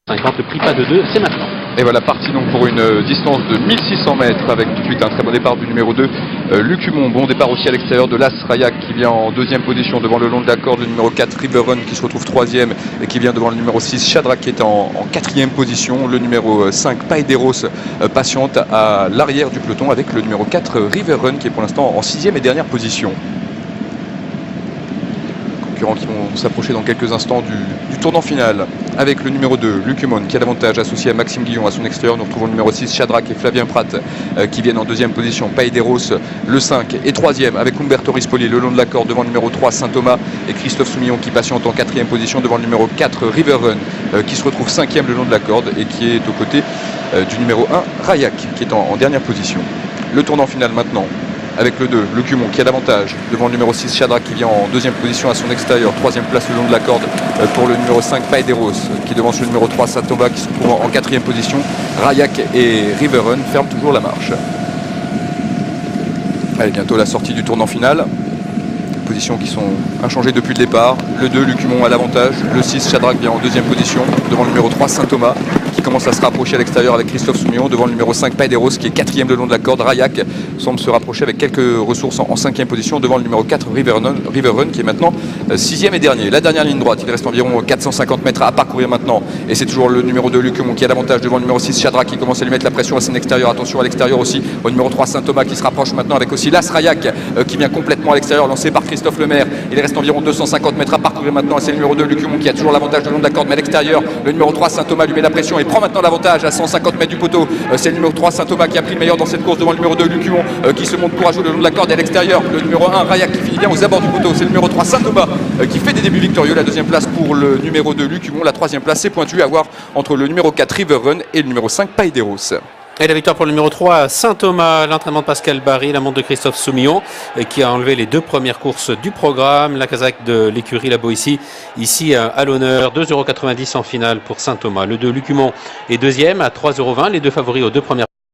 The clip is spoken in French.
50, le prix pas de 2, c'est maintenant. Et voilà, parti donc pour une distance de 1600 mètres avec tout de suite un très bon départ du numéro 2, Lucumon. Bon départ aussi à l'extérieur de l'As Rayak qui vient en deuxième position devant le long de la corde, le numéro 4 River Run qui se retrouve troisième et qui vient devant le numéro 6 Shadrach qui est en quatrième position. Le numéro 5 Paederos patiente à l'arrière du peloton avec le numéro 4 River Run qui est pour l'instant en sixième et dernière position. Qui vont s'approcher dans quelques instants du tournant final avec le numéro 2 Lucumon qui a l'avantage associé à Maxime Guillon à son extérieur. Nous retrouvons le numéro 6 Shadrach et Flavien Pratt qui viennent en deuxième position. Paederos le 5 et troisième avec Umberto Rispoli le long de la corde devant le numéro 3 Saint-Thomas et Christophe Soumillon qui patiente en quatrième position devant le numéro 4 River Run qui se retrouve cinquième le long de la corde et qui est aux côtés du numéro 1 Rayak qui est en dernière position. Le tournant final maintenant avec le 2, Lucumon qui a l'avantage devant le numéro 6 Shadrach qui vient en deuxième position à son extérieur, troisième place le long de la corde pour le numéro 5 Paederos qui devance le numéro 3 Saint-Thomas qui se trouve en quatrième position. Rayak et Riverrun ferment toujours la marche. Allez, bientôt la sortie du tournant final. Positions qui sont inchangées depuis le départ. Le 2, Lucumon a l'avantage. Le 6, Shadrach vient en deuxième position devant le numéro 3 Saint-Thomas qui commence à se rapprocher à l'extérieur avec Christophe Soumillon devant le numéro 5 Paederos qui est quatrième le long de la corde. Rayak semble se rapprocher avec quelques ressources en cinquième position devant le numéro 4 River Run qui est maintenant sixième et dernier. La dernière ligne droite, il reste environ 450 mètres à parcourir maintenant et c'est toujours le numéro 2 Lucumon qui a l'avantage devant le numéro 6 Shadrach qui commence à lui mettre la pression à son extérieur. Attention à l'extérieur aussi au numéro 3 Saint-Thomas qui se rapproche maintenant avec aussi l'As Rayak qui vient complètement à l'extérieur lancé par Christophe Lemaire. Il reste environ 250 mètres à parcourir maintenant et c'est le numéro 2 Lucumon qui a toujours l'avantage de long de la corde mais à l'extérieur le numéro 3 Saint-Thomas lui met la pression et prend maintenant l'avantage à 150 mètres du poteau. C'est le numéro 3 Saint-Thomas qui a pris le meilleur dans cette course devant le numéro 2 Lucumon qui se montre courageux le long de la corde et à l'extérieur le numéro 1 Rayak qui finit bien aux abords du poteau. C'est le numéro 3 Saint-Thomas qui fait des débuts victorieux. La deuxième place pour le numéro 2 Lucumon. La troisième place c'est pointu à voir entre le numéro 4 River Run et le numéro 5 Paederos. Et la victoire pour le numéro 3, Saint-Thomas, l'entraînement de Pascal Barry, la montre de Christophe Soumillon, qui a enlevé les deux premières courses du programme. La casaque de l'écurie La Boétie, ici à l'honneur, 2,90 € en finale pour Saint-Thomas. Le 2 Lucumon est deuxième à 3,20 €, les deux favoris aux deux premières